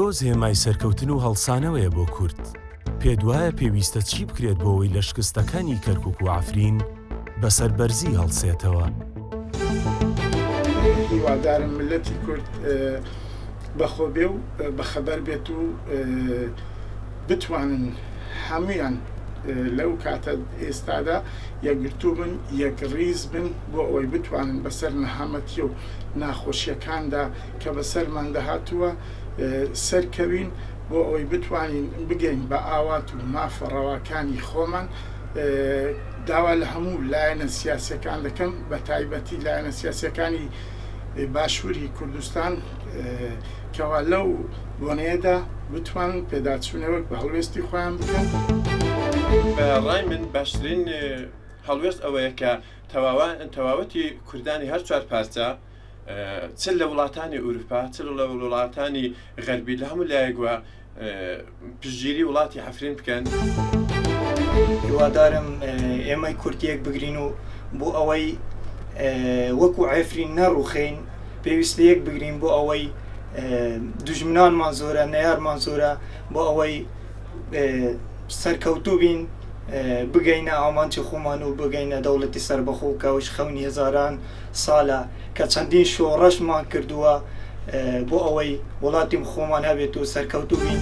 پیرۆز هێمای سەرکەوتن و هەڵسانەوەیە بۆ کورد. پێت وایە پێویستە چی بکرێت بۆ ئەوەی لە شکستەکانی کەرکووک و عەفرین بەسەر بەرزی هەڵسێتەوە؟ هیوادارم ملەتی کورد بەخۆ بێ و بەخەبەر بێت و بتوانن هەمویان لەو کاتە ئێستادا یەکگرتوو بن، یەک ڕیز بن بۆ ئەوەی بتوانن بەسەر نەهامەتی و ناخۆشیەکاندا کە بەسەرمان دەهاتووە سەرکەوین بۆ ئەوەی بتوانین بگەین بە ئاوات و مافە ڕەواکانی خۆمان. داوا لە هەموو لایەنە سیاسیەکان دەکەم، بە تایبەتی لایەنە سیاسیەکانی باشووری کوردستان کەوا لەو بۆنەیەدا بتوانن پێداچوونەوەک بە هەڵوێستی خۆیان بکەن. بە ڕای من باشترین هەڵوێست ئەوەیە کە تەواوەتی کوردانی هەر چوار پارچە چ لە وڵاتانی ئوروپا چ لە وڵاتانی غەربی لە هەموو لایەکوە پشتگیری وڵاتی عەفرین بکەن. هیوادارم ئێمەی کورتیەک بگرین و بۆ ئەوەی وەکو عەفرین نەڕوخین پێویستە یەک بگرین بۆ ئەوەی دوژمنانمان زۆرە، نەیارمان زۆرە، بۆ ئەوەی سەرکەوتوو بین بگەینە ئامانچی خۆمان و بگەینە دەوڵەتی سەربەخۆ کەوش خەونی هزاران ساڵە کە چەندین شۆڕەشمان کردووە بۆ ئەوەی وڵاتی خۆمان هەبێت و سەرکەوتوو بین.